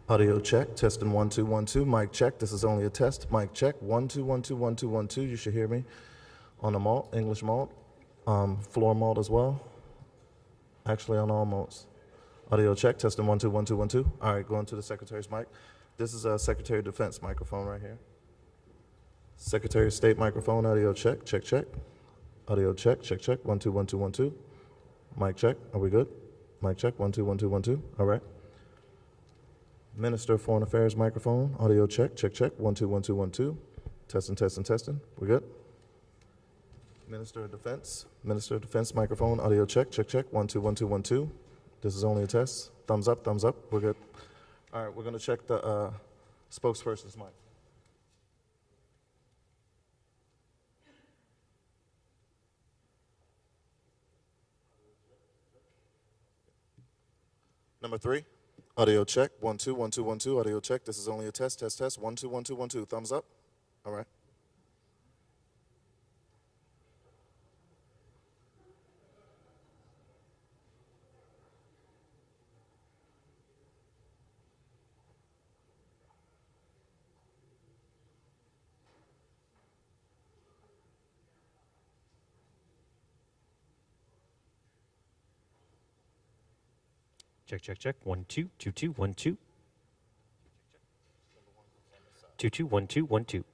Audio check, testing 1 2 1 2. Mic check. This is only a test. Mic check 1 2 1 2 1 2 1 2. You should hear me on the malt, English malt, floor malt as well. Actually, on all malts. Audio check, testing 1 2 1 2 1 2. All right, going to the Secretary's mic. This is a Secretary of Defense microphone right here. Secretary of State microphone. Audio check, check check. Audio check, check check. 1 2 1 2 1 2. Mic check. Are we good? Mic check. 1 2 1 2 1 2. All right. Minister of Foreign Affairs microphone, audio check, check, check, 1 2 1 2 1 2. Testing, testing, testing. We good? Minister of Defense microphone, audio check, check, check, 1 2 1 2 1 2. This is only a test. Thumbs up, thumbs up. We're good. All right, we're going to check the spokesperson's mic. Number 3. Audio check, 1 2 1 2 1 2. Audio check. This is only a test, test, test. 1 2 1 2 1 2. Thumbs up. All right. Check, check, check. 1 2 2 2 1 2. 2 2 1 2 1 2.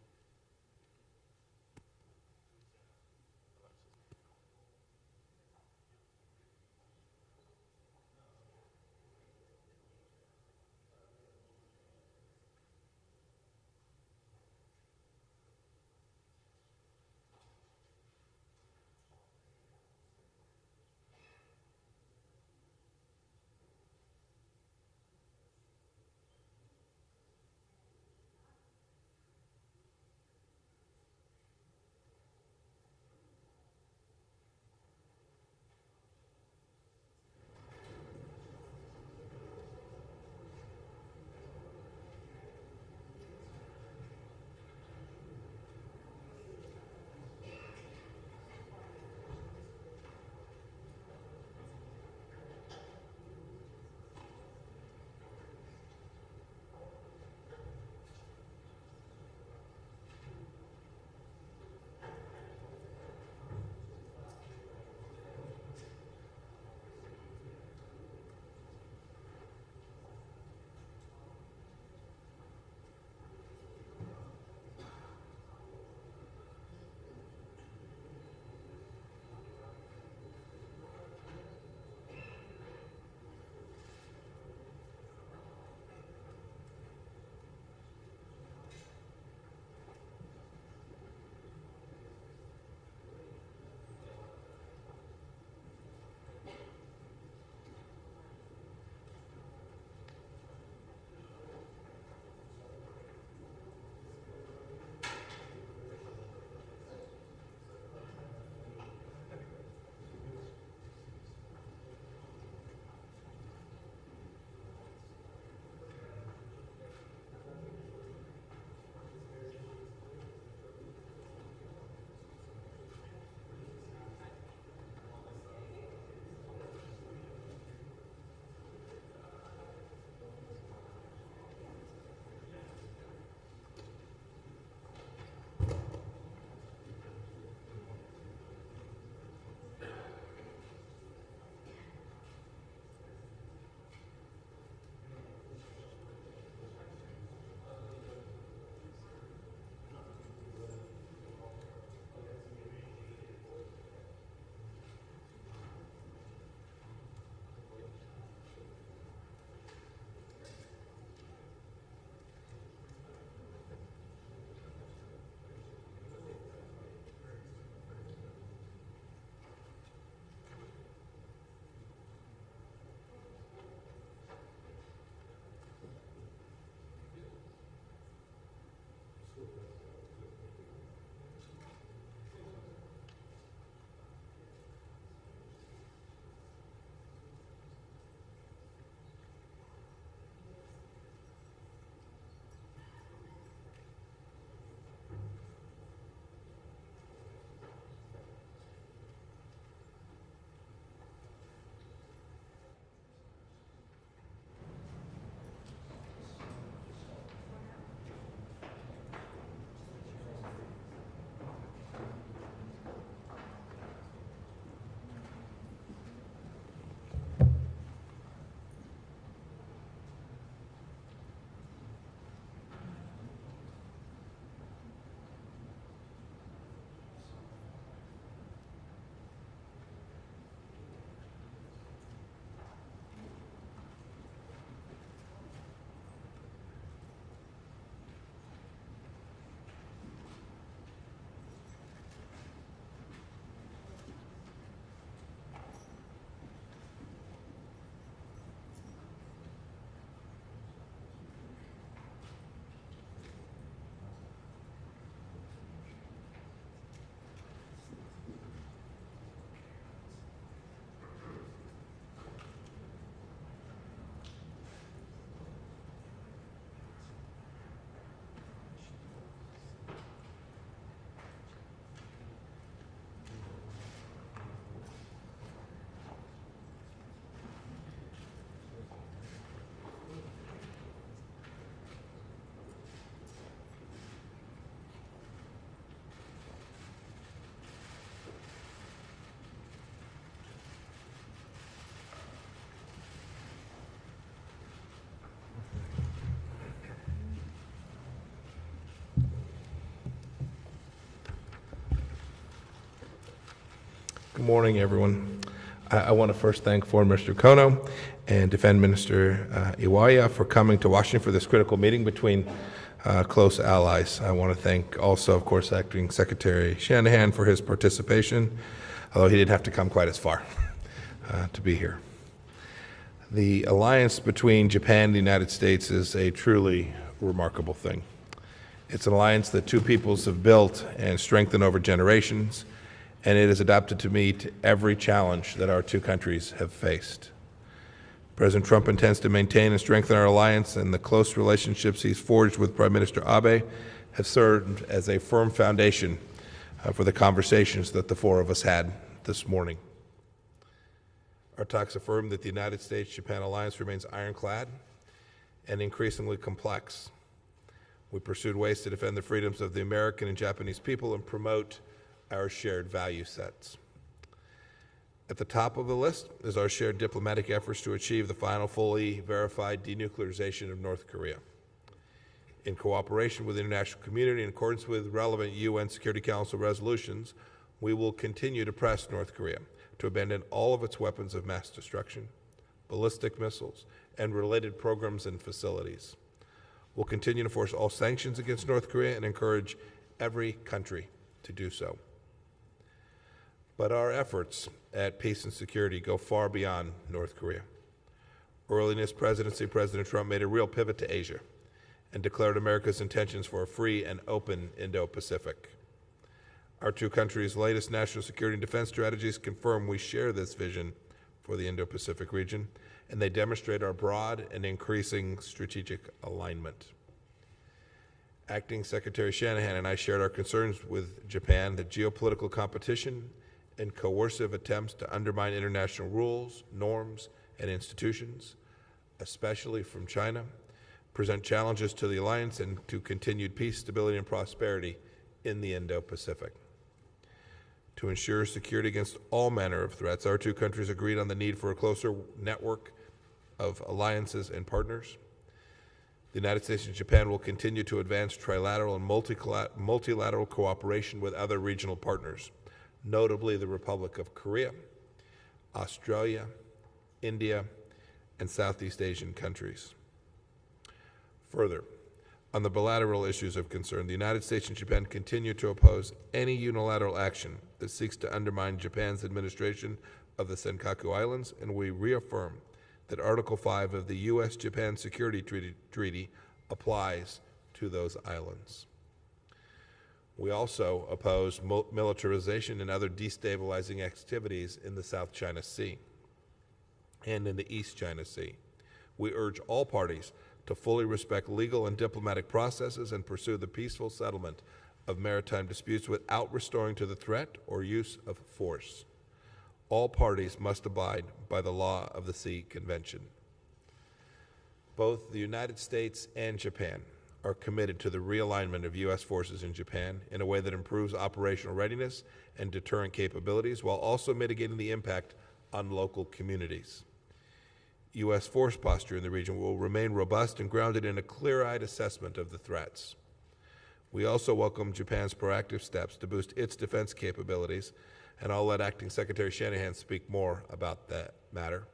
Good morning, everyone. I want to first thank Foreign Minister Kono and Defense Minister Iwaya for coming to Washington for this critical meeting between close allies. I want to thank also, of course, Acting Secretary Shanahan for his participation, although he didn't have to come quite as far to be here. The alliance between Japan and the United States is a truly remarkable thing. It's an alliance that two peoples have built and strengthened over generations, and it is adapted to meet every challenge that our two countries have faced. President Trump intends to maintain and strengthen our alliance, and the close relationships he's forged with Prime Minister Abe have served as a firm foundation for the conversations that the four of us had this morning. Our talks affirm that the United States-Japan alliance remains ironclad and increasingly complex. We pursued ways to defend the freedoms of the American and Japanese people and promote our shared value sets. At the top of the list is our shared diplomatic efforts to achieve the final fully verified denuclearization of North Korea. In cooperation with the international community, in accordance with relevant UN Security Council resolutions, we will continue to press North Korea to abandon all of its weapons of mass destruction, ballistic missiles, and related programs and facilities. We'll continue to force all sanctions against North Korea and encourage every country to do so. But our efforts at peace and security go far beyond North Korea. Early in his presidency, President Trump made a real pivot to Asia and declared America's intentions for a free and open Indo-Pacific. Our two countries' latest national security and defense strategies confirm we share this vision for the Indo-Pacific region, and they demonstrate our broad and increasing strategic alignment. Acting Secretary Shanahan and I shared our concerns with Japan that geopolitical competition and coercive attempts to undermine international rules, norms, and institutions, especially from China, present challenges to the alliance and to continued peace, stability, and prosperity in the Indo-Pacific. To ensure security against all manner of threats, our two countries agreed on the need for a closer network of alliances and partners. The United States and Japan will continue to advance trilateral and multilateral cooperation with other regional partners, notably the Republic of Korea, Australia, India, and Southeast Asian countries. Further, on the bilateral issues of concern, the United States and Japan continue to oppose any unilateral action that seeks to undermine Japan's administration of the Senkaku Islands, and we reaffirm that Article 5 of the U.S.-Japan Security Treaty applies to those islands. We also oppose militarization and other destabilizing activities in the South China Sea and in the East China Sea. We urge all parties to fully respect legal and diplomatic processes and pursue the peaceful settlement of maritime disputes without resorting to the threat or use of force. All parties must abide by the law of the Sea Convention. Both the United States and Japan are committed to the realignment of U.S. forces in Japan in a way that improves operational readiness and deterrent capabilities while also mitigating the impact on local communities. U.S. force posture in the region will remain robust and grounded in a clear-eyed assessment of the threats. We also welcome Japan's proactive steps to boost its defense capabilities, and I'll let Acting Secretary Shanahan speak more about that matter.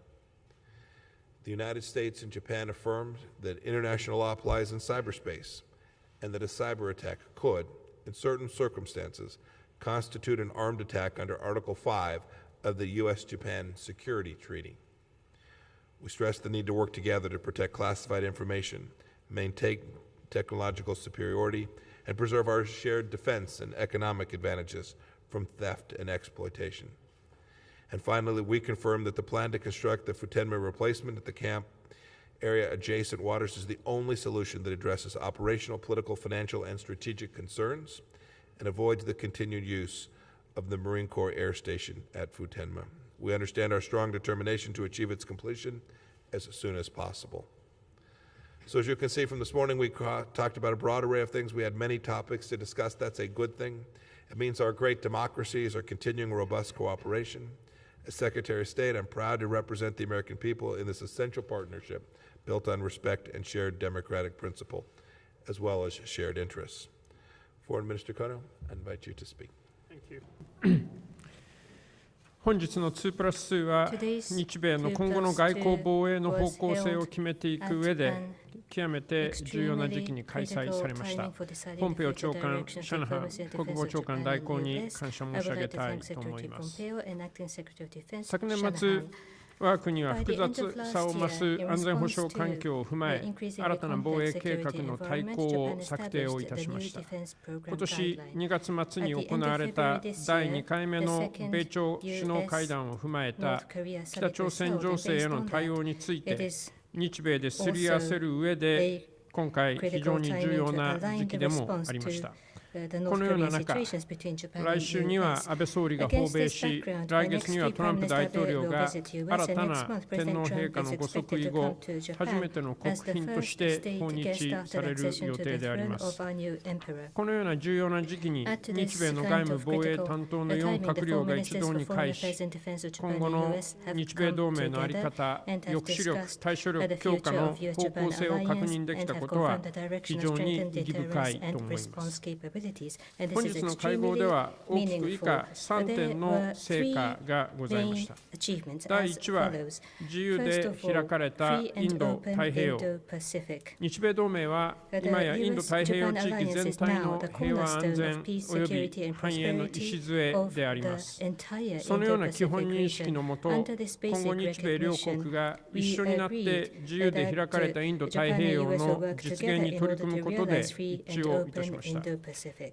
The United States and Japan affirmed that international law applies in cyberspace and that a cyber attack could, in certain circumstances, constitute an armed attack under Article 5 of the U.S.-Japan Security Treaty. We stress the need to work together to protect classified information, maintain technological superiority, and preserve our shared defense and economic advantages from theft and exploitation. And finally, we confirm that the plan to construct the Futenma replacement at the camp area adjacent waters is the only solution that addresses operational, political, financial, and strategic concerns and avoids the continued use of the Marine Corps Air Station at Futenma. We understand our strong determination to achieve its completion as soon as possible. So as you can see from this morning, we talked about a broad array of things. We had many topics to discuss. That's a good thing. It means our great democracies are continuing robust cooperation. As Secretary of State, I'm proud to represent the American people in this essential partnership built on respect and shared democratic principle, as well as shared interests. Foreign Minister Kono, I invite you to speak. Thank you. 本日の2プラス2は日米の今後の外交防衛の方向性を決めていく上で極めて重要な時期に開催されました。ポンペオ長官、シャナハン国防長官代行に感謝申し上げたいと思います。昨年末、我が国は複雑さを増す安全保障環境を踏まえ、新たな防衛計画の大綱を策定をいたしました。今年2月末に行われた第2回目の米朝首脳会談を踏まえた北朝鮮情勢への対応について、日米ですり合わせる上で、今回非常に重要な時期でもありました。このような中、来週には安倍総理が訪米し、来月にはトランプ大統領が新たな天皇陛下のご即位後、初めての国賓として訪日される予定であります。このような重要な時期に、日米の外務防衛担当の4閣僚が一堂に会し、今後の日米同盟の在り方、抑止力、対処力強化の方向性を確認できたことは、非常に意義深いと思います。本日の会合では大きく以下3点の成果がございました。第1は自由で開かれたインド太平洋。日米同盟は今やインド太平洋地域全体の平和安全及び繁栄の礎であります。そのような基本認識のもと、今後日米両国が一緒になって自由で開かれたインド太平洋の実現に取り組むことで一致をいたしました。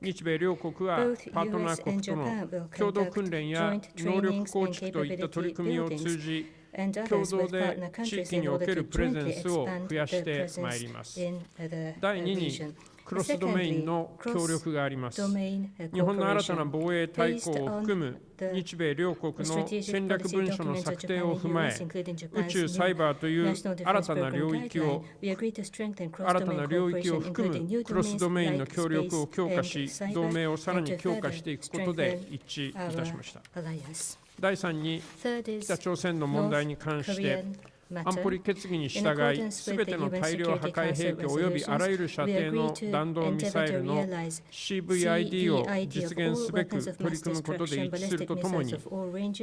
日米両国はパートナー国との共同訓練や能力構築といった取り組みを通じ、共同で地域におけるプレゼンスを増やしてまいります。第2に、クロスドメインの協力があります。日本の新たな防衛大綱を含む日米両国の戦略文書の策定を踏まえ、宇宙、サイバーという新たな領域を含むクロスドメインの協力を強化し、同盟をさらに強化していくことで一致いたしました。第3に、北朝鮮の問題に関して安保理決議に従い、すべての大量破壊兵器及びあらゆる射程の弾道ミサイルの CVID を実現すべく取り組むことで一致するとともに、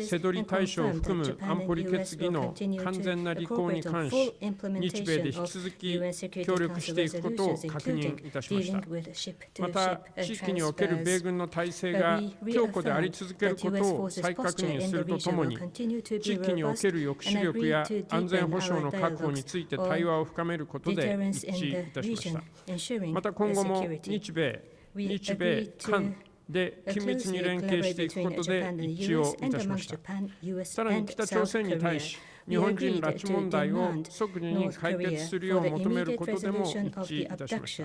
瀬取り対象を含む安保理決議の完全な履行に関し、日米で引き続き協力していくことを確認いたしました。また、地域における米軍の体制が強固であり続けることを再確認するとともに、地域における抑止力や安全保障の確保について対話を深めることで一致いたしました。また今後も日米韓で緊密に連携していくことで一致をいたしました。さらに北朝鮮に対し、日本人拉致問題を即時に解決するよう求めることでも一致いたしました。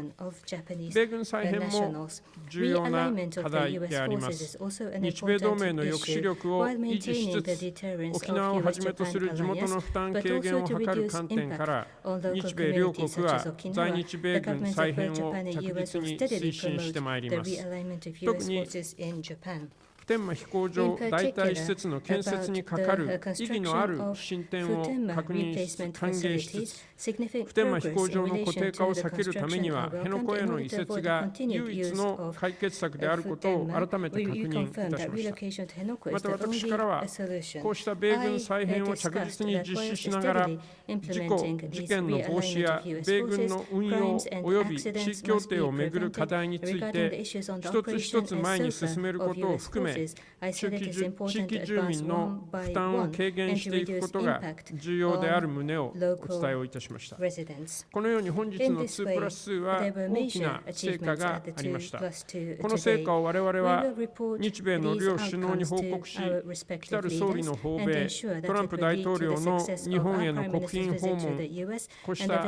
米軍再編も重要な課題であります。日米同盟の抑止力を維持しつつ、沖縄をはじめとする地元の負担軽減を図る観点から、日米両国は在日米軍再編を着実に推進してまいります。特に普天間飛行場代替施設の建設にかかる意義のある進展を確認し歓迎しつつ、普天間飛行場の固定化を避けるためには、辺野古への移設が唯一の解決策であることを改めて確認いたしました。また私からは、こうした米軍再編を着実に実施しながら、事故・事件の防止や米軍の運用及び地域協定をめぐる課題について、一つ一つ前に進めることを含め、地域住民の負担を軽減していくことが重要である旨をお伝えをいたしました。このように本日の2プラス2は大きな成果がありました。この成果を我々は日米の両首脳に報告し、来たる総理の訪米、トランプ大統領の日本への国賓訪問、こうした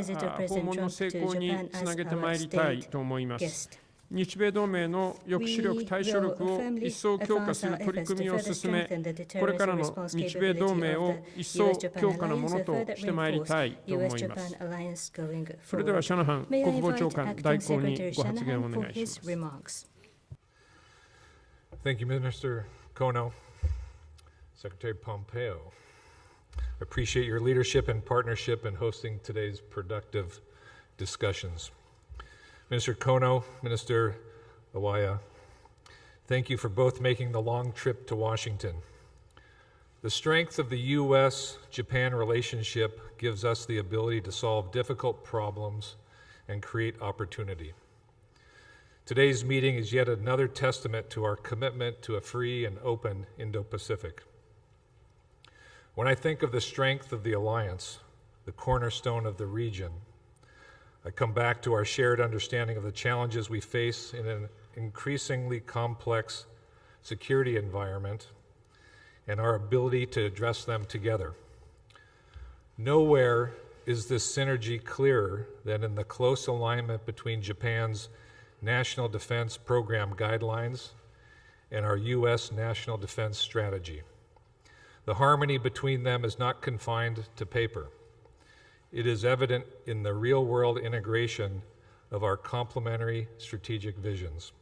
訪問の成功につなげてまいりたいと思います。日米同盟の抑止力、対処力を一層強化する取り組みを進め、これからの日米同盟を一層強化なものとしてまいりたいと思います。それではシャナハン国防長官代行にご発言をお願いします。Thank you, Minister Kono, Secretary Pompeo. I appreciate your leadership and partnership in hosting today's productive discussions. Minister Kono, Minister Iwaya, thank you for both making the long trip to Washington. The strength of the U.S.-Japan relationship gives us the ability to solve difficult problems and create opportunity. Today's meeting is yet another testament to our commitment to a free and open Indo-Pacific. When I think of the strength of the alliance, the cornerstone of the region, I come back to our shared understanding of the challenges we face in an increasingly complex security environment and our ability to address them together. Nowhere is this synergy clearer than in the close alignment between Japan's National Defense Program guidelines and our U.S. National Defense Strategy. The harmony between them is not confined to paper. It is evident in the real-world integration of our complementary strategic visions.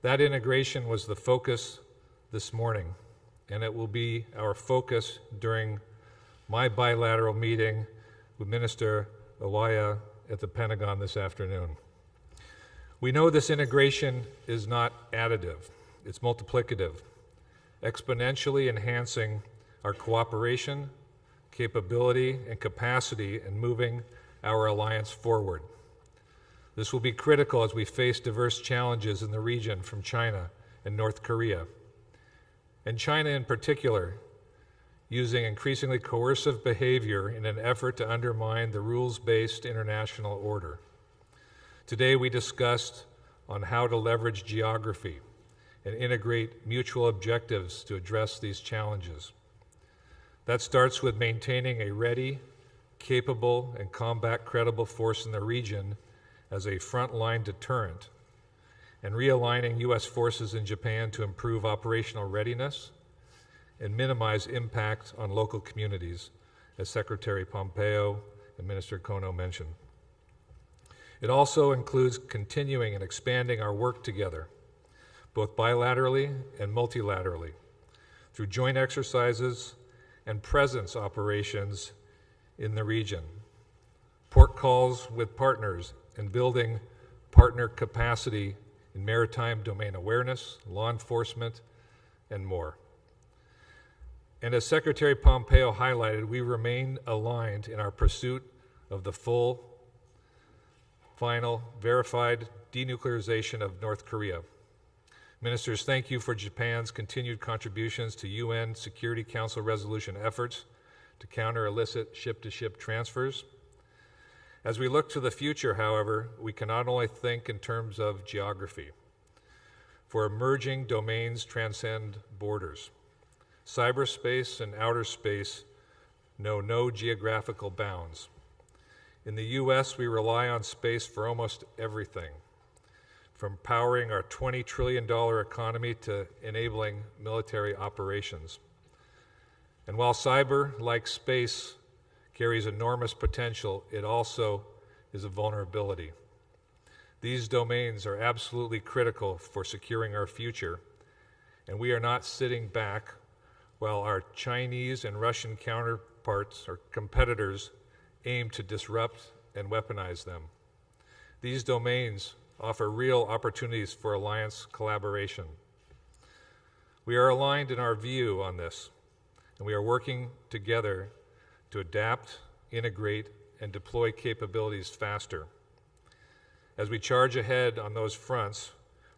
That integration was the focus this morning, and it will be our focus during my bilateral meeting with Minister Iwaya at the Pentagon this afternoon. We know this integration is not additive, it's multiplicative, exponentially enhancing our cooperation, capability, and capacity in moving our alliance forward. This will be critical as we face diverse challenges in the region from China and North Korea, and China in particular, using increasingly coercive behavior in an effort to undermine the rules-based international order. Today we discussed on how to leverage geography and integrate mutual objectives to address these challenges. That starts with maintaining a ready, capable, and combat-credible force in the region as a frontline deterrent, and realigning U.S. forces in Japan to improve operational readiness and minimize impact on local communities, as Secretary Pompeo and Minister Kono mentioned. It also includes continuing and expanding our work together, both bilaterally and multilaterally, through joint exercises and presence operations in the region, port calls with partners, and building partner capacity in maritime domain awareness, law enforcement, and more. And as Secretary Pompeo highlighted, we remain aligned in our pursuit of the full, final, verified denuclearization of North Korea. Ministers, thank you for Japan's continued contributions to UN Security Council resolution efforts to counter illicit ship-to-ship transfers. As we look to the future, however, we can not only think in terms of geography, for emerging domains transcend borders. Cyberspace and outer space know no geographical bounds. In the U.S., we rely on space for almost everything, from powering our $20 trillion economy to enabling military operations. And while cyber, like space, carries enormous potential, it also is a vulnerability. These domains are absolutely critical for securing our future, and we are not sitting back while our Chinese and Russian counterparts or competitors aim to disrupt and weaponize them. These domains offer real opportunities for alliance collaboration. We are aligned in our view on this, and we are working together to adapt, integrate, and deploy capabilities faster. As we charge ahead on those fronts,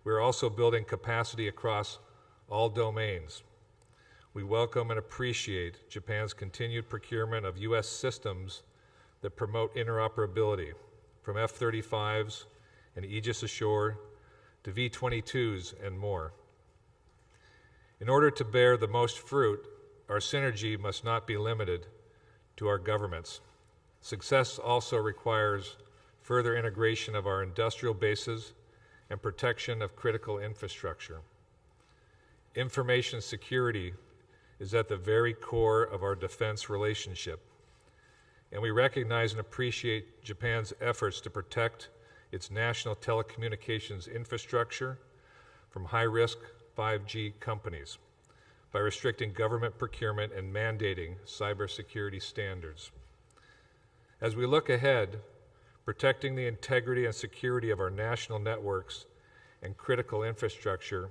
we are also building capacity across all domains. We welcome and appreciate Japan's continued procurement of U.S. systems that promote interoperability, from F-35s and Aegis Ashore to V-22s and more. In order to bear the most fruit, our synergy must not be limited to our governments. Success also requires further integration of our industrial bases and protection of critical infrastructure. Information security is at the very core of our defense relationship, and we recognize and appreciate Japan's efforts to protect its national telecommunications infrastructure from high-risk 5G companies by restricting government procurement and mandating cybersecurity standards. As we look ahead, protecting the integrity and security of our national networks and critical infrastructure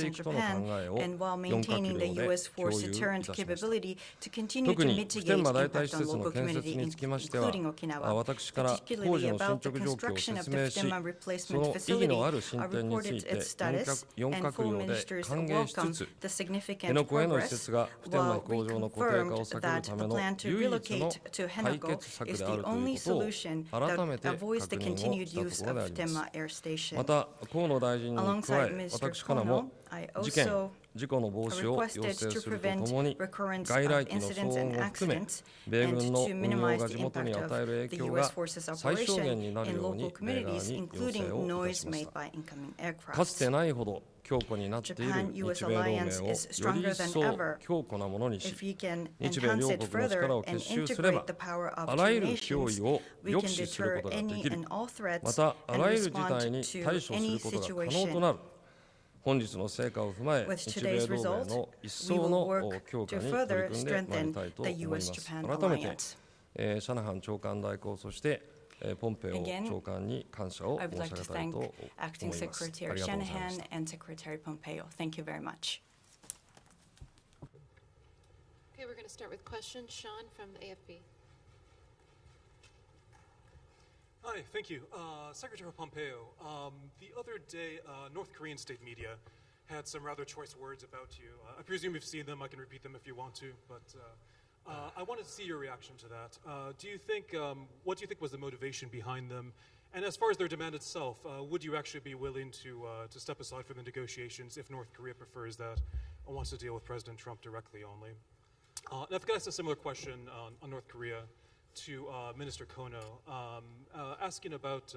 してい in くとの考 Japan, えを and while 4閣 maintaining the 僚で U.S. 共 force 有い deterrent たしました capability to continue 特 to に普天 mitigate 間代替 impact 施 on 設の local 建 community, 設につきましては including Okinawa. 私から工 Particularly 事の進 about the 捗状況を construction of 説 the 明し FBN そ replacement の意義 facility, のある進展につ reported いて its status, 4 and 閣 full 僚で ministers 歓迎しつ welcomed つ the significant 辺野古への移 progress, 設が普天間 while 飛行場の固定化 reconfirmed を避ける that た the めの plan to 唯一の relocate to 解 Henago 決策 is であ the るという only ことを solution 改め that て avoids 確 the 認を continued した use ところ of であります Phutema Air Station. また河野大臣に加 Alongside え Minister 私からも Kono, I 事件 also 事故の防止を要 requested 請 to すると prevent ともに、 recurrence 外 of 来機の騒 incidents 音 and を含め、 accidents 米 and 軍の to 運用 minimize が the 地元に impact 与え of る影 the 響 U.S. が forces 最小限 operation になる in よう local に、米側 communities, に要請 including をいた noise しまし made た。 by incoming かつて aircraft. ないほど強固になっている Japan-US 日米同盟を alliance よ is り stronger 一 than 層 ever 強固なものにし、 If we can 日米 enhance 両 it 国の further 力を and 結集すれ integrate ば、 the power of あら two ゆる脅 nations, 威を we 抑 can 止する deter ことがで any きる。 and all ま threats た、あ and らゆる事 respond 態に to 対処す any ることが可能と situation. なる。本日の成果を踏まえ、 With 日米 today's 同盟 result, の一 we 層 will の work 強化 to に取 further り組んでまいり strengthen たいと the 思います。 U.S.-Japan 改めて、 alliance. シャナハン長官代行、そして、ポンペオ Again, 長官に感謝を I would 申 like し to 上げたい thank と思い Acting ます。あ Secretary りがとうございました Shanahan and Secretary Pompeo. Thank you very much. Okay, we're going to start with questions. Sean from the AFP. Hi, thank you. Secretary Pompeo, the other day, North Korean state media had some rather choice words about you. I presume you've seen them. I can repeat them if you want to, but I wanted to see your reaction to that. What do you think was the motivation behind them? And as far as their demand itself, would you actually be willing to step aside from the negotiations if North Korea prefers that and wants to deal with President Trump directly only? And I've got a similar question on North Korea to Minister Kono, asking about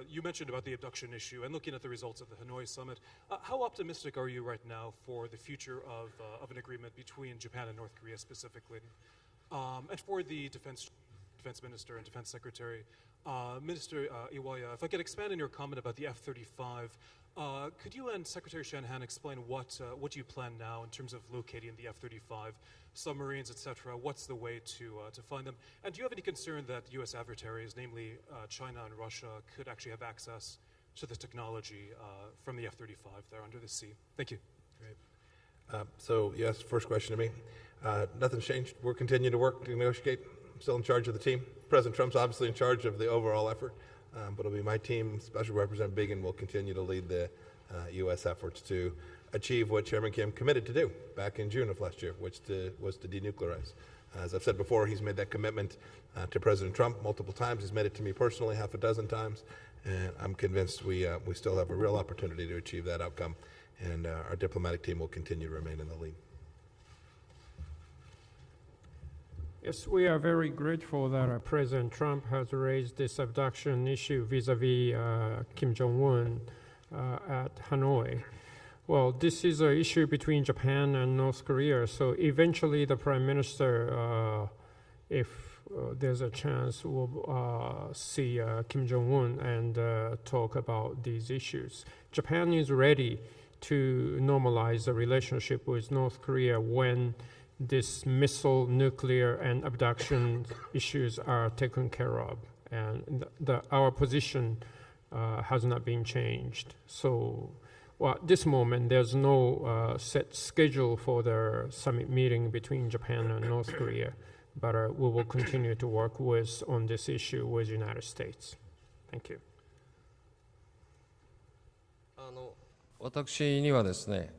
you mentioned about the abduction issue and looking at the results of the Hanoi summit. How optimistic are you right now for the future of an agreement between Japan and North Korea specifically? And for the defense minister and defense secretary, Minister Iwaya, if I could expand on your comment about the F-35, could you and Secretary Shanahan explain what you plan now in terms of locating the F-35, submarines, etc.? What's the way to find them? And do you have any concern that U.S. adversaries, namely China and Russia, could actually have access to this technology from the F-35 there under the sea? Thank you. Great. So, yes, first question to me. Nothing's changed. We're continuing to work to negotiate. I'm still in charge of the team. President Trump's obviously in charge of the overall effort, but it'll be my team. Special Representative Biggin will continue to lead the U.S. efforts to achieve what Chairman Kim committed to do back in June of last year, which was to denuclearize. As I've said before, he's made that commitment to President Trump multiple times. He's made it to me personally half a dozen times, and I'm convinced we still have a real opportunity to achieve that outcome, and our diplomatic team will continue to remain in the lead. Yes, we are very grateful that President Trump has raised this abduction issue vis-a-vis Kim Jong-un at Hanoi. Well, this is an issue between Japan and North Korea, so eventually the Prime Minister, if there's a chance, will see Kim Jong-un and talk about these issues. Japan is ready to normalize the relationship with North Korea when this missile, nuclear, and abduction issues are taken care of. And our position has not been changed. So at this moment, there's no set schedule for the summit meeting between Japan and North Korea, but we will continue to work on this issue with the United States. Thank you. 私にはですね、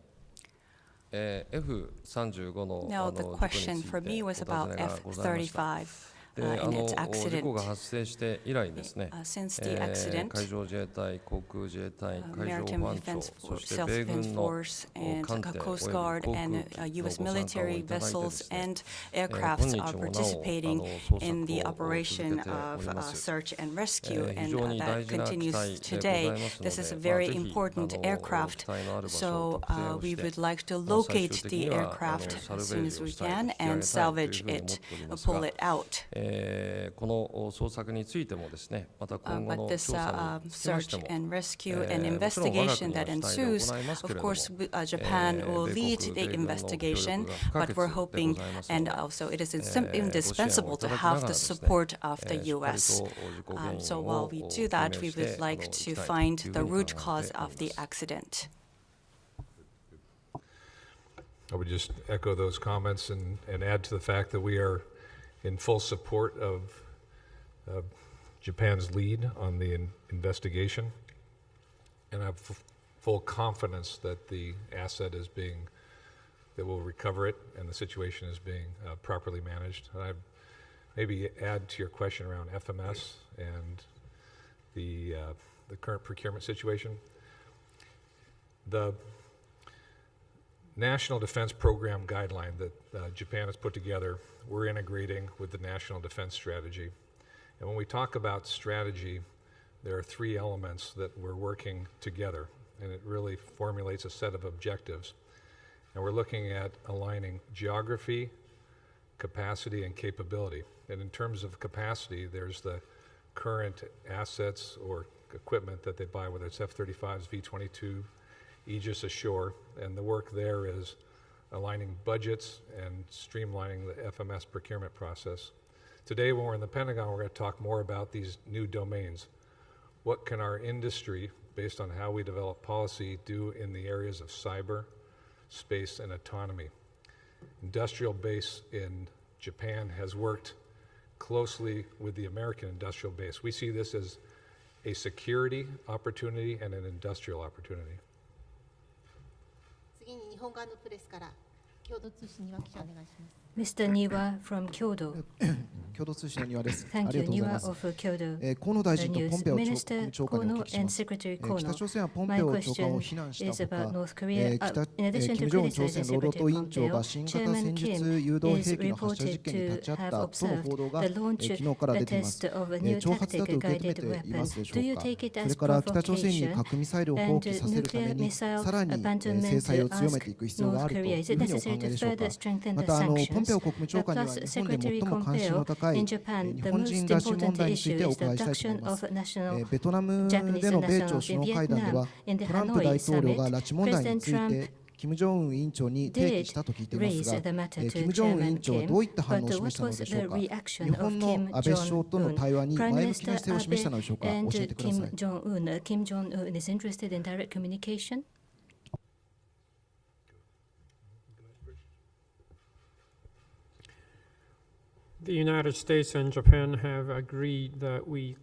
F-35 の Now, the 事故に question つい for て me お was 尋 about ねがございました。 F-35 in で、its 事故が accident. 発生して以来ですね、 Since the accident, 海上自衛隊、航空自衛隊、海上 Maritime 保安庁、 Defense そして米 Self-Defense 軍の Force and 艦艇 Coast お Guard よび and 航空機の U.S. ご参加を military いただいて vessels ですね、 and 今 aircrafts 日 are もなお participating 捜 in the 索を続 operation けてお of ります。 search and rescue, 非 and 常に大 that 事な機 continues 体でござ today. いますの This is a で、 very ぜひ important 機 aircraft, 体のある場所 so を特定を we して、 would like to 最 locate 終的 the には aircraft サル as ベー soon ジ as を we したい can と引き上 and げたいという salvage ふうに思 it, っておりますが、 pull it out. この捜索についてもですね、また今後 But の this 調査につきまして search も、 and rescue and もちろん我が国 investigation の that 主体で ensues, 行いますけ of れども、 course, Japan will 米 lead 国 the 米軍の協 investigation, 力が不可 but 欠 we're でご hoping, ざいますの and で、 also it is ご支援を indispensable いた to だきなが have ら the ですね、 support of し the っかり U.S. と事故原因 So を while we 究 do that, 明 we して would like いき to たい find という the ふうに root 考え cause てお of り the ます。 accident. I would just echo those comments and add to the fact that we are in full support of Japan's lead on the investigation, and I have full confidence that the asset is that we'll recover it and the situation is being properly managed. I maybe add to your question around FMS and the current procurement situation. national defense program guideline that Japan has put together, we're integrating with the national defense strategy. And when we talk about strategy, there are three elements that we're working together, and it really formulates a set of objectives. And we're looking at aligning geography, capacity, and capability. And in terms of capacity, there's the current assets or equipment that they buy, whether it's F-35s, V-22, Aegis ashore, and the work there is aligning budgets and streamlining the FMS procurement process. Today, when we're in the Pentagon, we're going to talk more about these new domains. What can our industry, based on how we develop policy, do in the areas of cyber, space, and autonomy? Industrial base in Japan has worked closely with the American industrial base. We see this as a security opportunity and an industrial opportunity. 次に日本側のプレスから共同通信には記者お願いします。 Mr. Niwa from Kyodo. 共同通信の庭です。 Thank あり you, がとうござい Niwa ます。 of Kyodo 河野大臣とポン News. ペオ国 Minister 務長官にお Kono 聞きし and ます。 Secretary 北 Kono. 朝鮮はポン My ペオ長官 question を非難し is た about ほか、 North Korea. In addition 金 to 正恩朝 criticizing 鮮労働党委員 Secretary 長が Pompeo, 新型 Chairman 戦術 Kim 誘導 is 兵器の発射実 reported 験に立 to ち会った have との observed 報道が the launch 昨日から出ています test of a new 挑発だ tactic と受け止め guided ていますで weapon. し Do ょ you うか。 take it そ as れから北朝鮮に provocation 核ミサイルを放 and 棄させるため nuclear に missile さらに制 abandonment 裁を to 強め ask ていく必要があ North ると Korea? い Is う it ふうにお考 necessary え to でしょうか。 further strengthen ま the たポンペ sanctions? オ国務長官には Plus, 日本で最 Secretary も関心の Pompeo 高い in Japan, 日 the 本人 most 拉致問 important 題につい issue てお is the 伺いしたいと思 abduction います of national ベトナム Japanese での米朝 nationals 首 in 脳会談で Vietnam. は In the トランプ Hanoi 大統領が summit, 拉致問題に President つい Trump て金正恩委員長に提起したと聞いています raise が the matter to 金正恩委員 Chairman 長は Kim, どういった反応を but 示 what したの was で the しょうか。 reaction 日 of 本の Kim 安倍首相との Jong-un? 対話に Prime 前向きな Minister 姿勢を示したのでしょうか。 Abe 教え and てくださ Kim い。 Jong-un. Kim Jong-un is interested in direct communication. The United States and Japan have agreed that we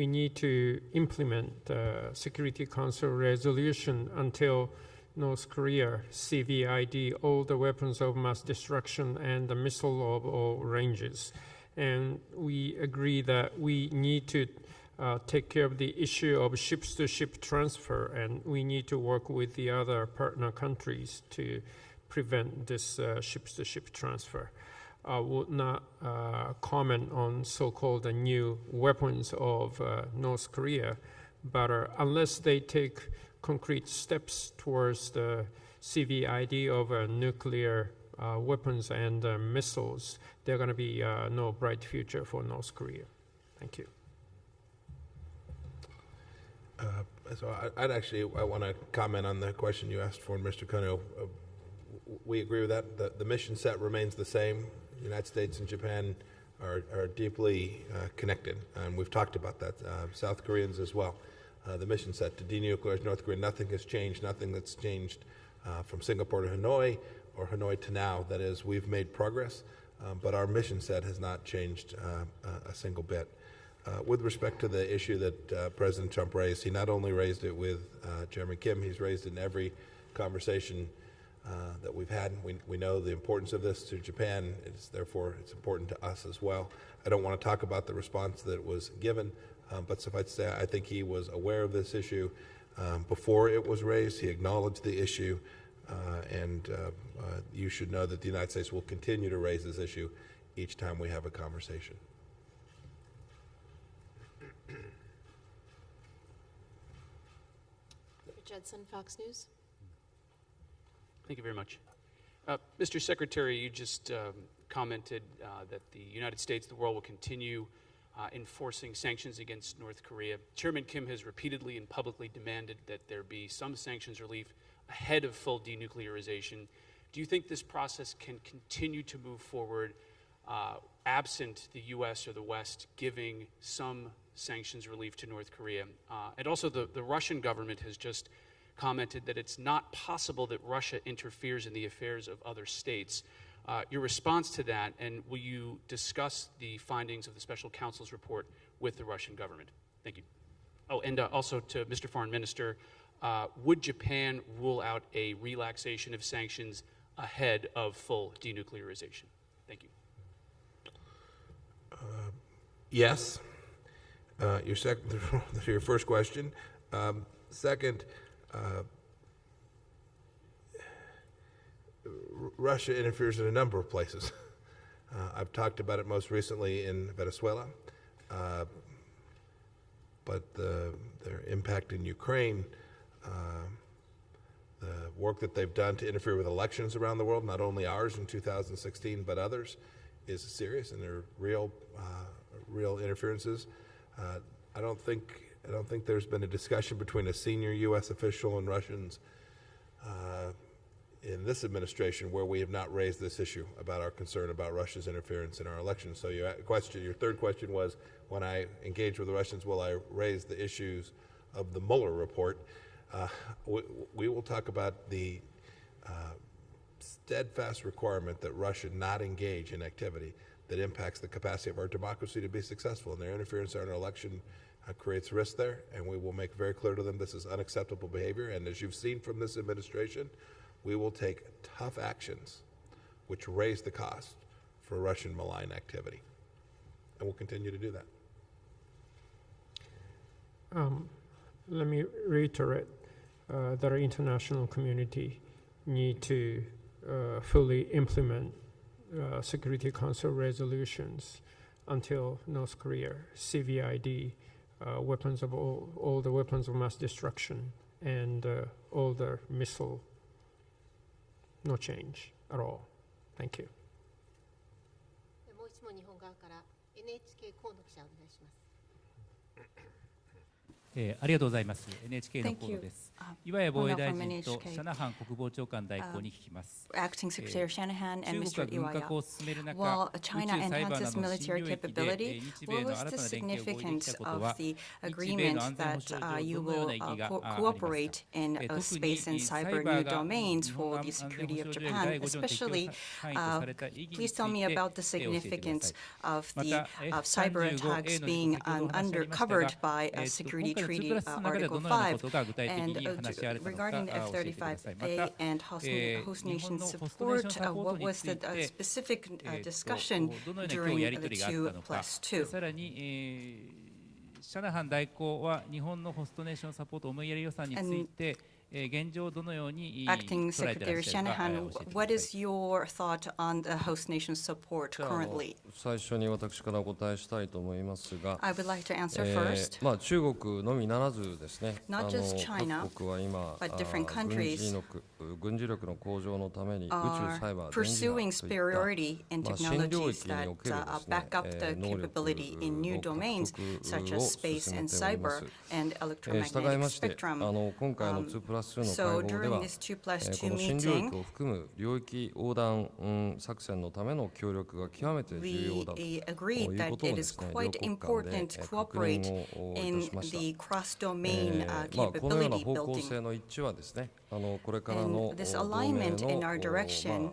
need to implement the Security Council resolution until North Korea CVID all the weapons of mass destruction and the missile of all ranges. And we agree that we need to take care of the issue of ships-to-ship transfer, and we need to work with the other partner countries to prevent this ships-to-ship transfer. I would not comment on so-called new weapons of North Korea, but unless they take concrete steps towards the CVID of nuclear weapons and missiles, there's going to be no bright future for North Korea. Thank you. So I want to comment on the question you asked for, Mr. Kono. We agree with that. The mission set remains the same. The United States and Japan are deeply connected, and we've talked about that. South Koreans as well. The mission set to denuclearize North Korea, nothing has changed, nothing that's changed from Singapore to Hanoi or Hanoi to now. That is, we've made progress, but our mission set has not changed a single bit. With respect to the issue that President Trump raised, he not only raised it with Chairman Kim, he's raised it in every conversation that we've had. We know the importance of this to Japan. Therefore, it's important to us as well. I don't want to talk about the response that was given, but suffice to say, I think he was aware of this issue before it was raised. He acknowledged the issue, and you should know that the United States will continue to raise this issue each time we have a conversation. Judson, Fox News. Thank you very much. Mr. Secretary, you just commented that the United States, the world, will continue enforcing sanctions against North Korea. Chairman Kim has repeatedly and publicly demanded that there be some sanctions relief ahead of full denuclearization. Do you think this process can continue to move forward absent the U.S. or the West giving some sanctions relief to North Korea? And also the Russian government has just commented that it's not possible that Russia interferes in the affairs of other states. Your response to that, and will you discuss the findings of the special counsel's report with the Russian government? Thank you. Oh, and also to Mr. Foreign Minister, would Japan rule out a relaxation of sanctions ahead of full denuclearization? Thank you. Yes. Your first question. Second, Russia interferes in a number of places. I've talked about it most recently in Venezuela, but their impact in Ukraine, the work that they've done to interfere with elections around the world, not only ours in 2016, but others, is serious, and there are real interferences. I don't think there's been a discussion between a senior U.S. official and Russians in this administration where we have not raised this issue about our concern about Russia's interference in our elections. So your third question was, when I engage with the Russians, will I raise the issues of the Mueller report? We will talk about the steadfast requirement that Russia not engage in activity that impacts the capacity of our democracy to be successful, and their interference in our election creates risk there, and we will make very clear to them this is unacceptable behavior. And as you've seen from this administration, we will take tough actions which raise the cost for Russian malign activity, and we'll continue to do that. Let me reiterate that our international community need to fully implement Security Council resolutions until North Korea CVID weapons of all the weapons of mass destruction and all the missile, no change at all. Thank you. もう一問日本側から NHK 河野記者お願いします。ありがとうございます。NHK の河野です。岩屋防衛大臣とシャナハン国防長官代行に聞きます。Acting Secretary Shanahan and 中 Mr. 国が軍 Iwaya. 拡を進める中、 While 宇宙 China サイバー enhances などの military 新領域 capability, で日 what 米の was 新 the たな連携を合意でき significance たこと of は、 the 日米 agreement の安全保 that 障上 you どのよう will な意義がありますか。 cooperate in 特に space and サイ cyber バ new ーが domains 日本 for の the 安全 security 保 of 障上第 Japan? 5条の適用 Especially, 範囲とされた意義につ please い tell me て about the 教えてくださ significance い。 of ま the た cyber attacks being 先ほどお話ありましたが、 covered by 今 security 回の treaty 2+2 の中で article どのようなこ 5. とが具体的 And に話し合われたのか regarding the 教えてください。ま F-35A た、 and host 日 nation 本のホストネーション support, サポート what に was つ the いて、 specific discussion どのような今日 during やり the 取りがあった 2 のか、 plus 2? さらに、シャナハン代行は日本のホストネーションサポート思いやり予算について、現状どのように Acting 捉えてらっ Secretary しゃるか、 Shanahan, 教えてく what だ is さい。 your thought on the host nation support currently? 最初に私からお答えしたいと思いますが、 I would like to answer first. まあ中国のみならずですね、 Not just China, 各国は今 but different countries 軍事力の向上のために宇宙 are サイバー pursuing 電磁波といっ superiority in た新領 technologies 域に that おけるですね back up the 能力 capability in new の domains 獲 such 得 as を space 進め and ておりま cyber す。 and 従い electromagnetic まして、 spectrum. 今回の2+2の So 会合で during は、 this 2 plus こ 2 の新領域 meeting, を含む領域横断作戦のための協力が極めて重要 we だという agreed こ that とを it で is すね、両 quite 国間で important to 確 cooperate 認をいた in しました。 the cross-domain このような capability 方向 building. 性の一致はですね、これからの And this 同盟 alignment in our の direction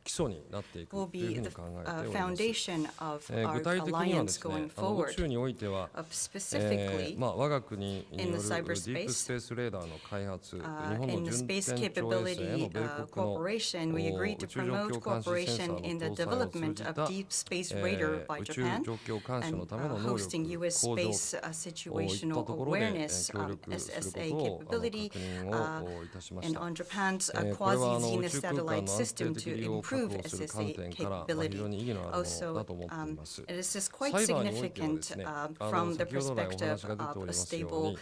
基礎になっていく will というふ be う the に考えております。 foundation of 具 our 体的にはで alliance すね、 going 宇 forward. 宙においては、 Specifically, 我が国によ in る the ディ cyberspace, ープスペースレーダーの開発、日本の in the 順 space 天長衛星への capability 米国の cooperation, we agreed to 宇宙状 promote 況監視センサ cooperation in the ーの搭載を通 development じ of た deep space radar by 宇宙 Japan 状況監視の and ための能力 hosting 向 U.S. 上 space といった situational ところで awareness 協力する SSA ことを確 capability 認をいたしまし and た。 on Japan's これは宇 quasi-zenith 宙空間 satellite の安 system 定 to 的利用を確 improve 保する観 SSA 点から非 capability. 常に意義のあるもの Also, だと思っています。 it is サ quite イバーにおいてはで significant すね、 from the 先ほど来お perspective 話が出て of おり a ますよう stable に、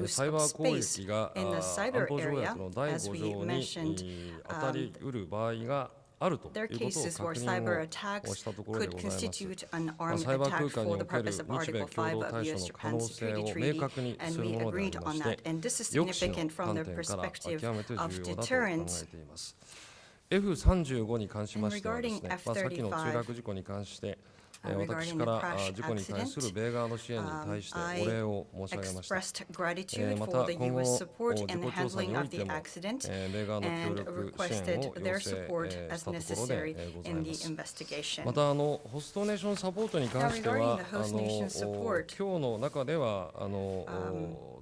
use サイ of バー攻 space 撃が in the 安 cyber 保条 area, 約の第 as 5 we 条に mentioned. 当たりうる場合があると There いうことを cases where 確 cyber 認をし attacks たところで could ございます。 constitute an armed サイバー attack 空間 for に the おける purpose of 日米 Article 共 5 同 of 対処 U.S. の可 Japan 能性 Security を明 Treaty, 確に and する we ものであ agreed り on まし that. て、 And this is 抑止の significant from 観 the 点から perspective 極めて of 重要だと考 deterrence. えています。F35 に関しま And してはですね、 regarding さっきの F35 墜落事故に関して、 regarding 私 the から crash 事故に対する accident, 米側の支援に対してお礼を申し上げました。 expressed gratitude ま for た the 今後 U.S. support 事 in the 故調査に handling お of い the ても accident 米側の協 and 力支援 requested を their 要請 support し as たところ necessary でござい in ま the す。 investigation. またホストネーションサポートに関して Now, は regarding the host nation support, 今日の中では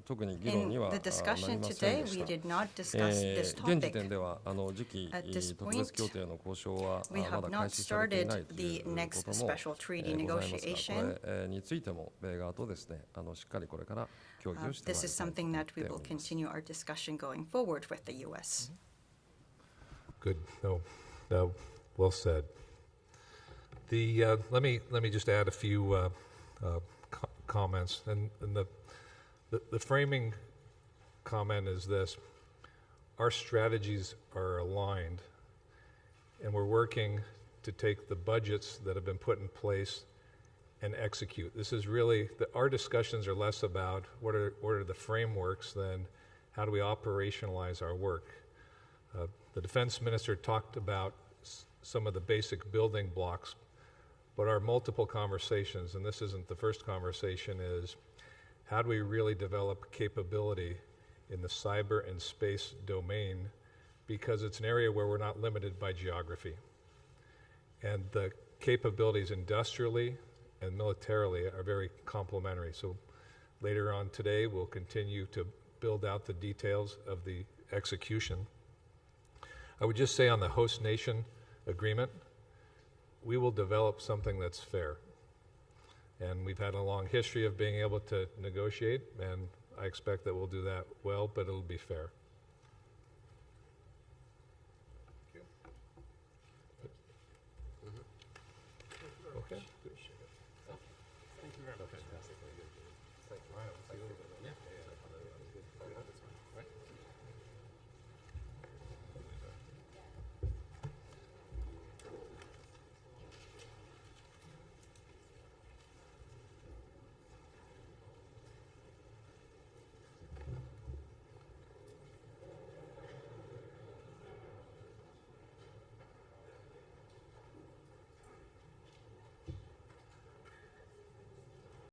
特に議論 in には the なり discussion ません today, でし we た。 did not discuss this 現時 topic. 点では次期 At this 特別 point, 協定の交渉は we ま have だ not 開始されてい started ないとい the うこと next も special treaty ございますが、 negotiation. これについても米側とですね、しっかりこれから協議をしてまいり This たい is と思 something っ that we てお will ります。 continue our discussion going forward with the U.S. Good. No, no. Well said. Let me just add a few comments, and the framing comment is this: our strategies are aligned, and we're working to take the budgets that have been put in place and execute. This is really our discussions are less about what are the frameworks than how do we operationalize our work. The defense minister talked about some of the basic building blocks, but our multiple conversations, and this isn't the first conversation, is how do we really develop capability in the cyber and space domain, because it's an area where we're not limited by geography. And the capabilities industrially and militarily are very complementary. So later on today, we'll continue to build out the details of the execution. I would just say on the host nation agreement, we will develop something that's fair. And we've had a long history of being able to negotiate, and I expect that we'll do that well, but it'll be fair. Okay. Thank you very much. Fantastic. Thank you.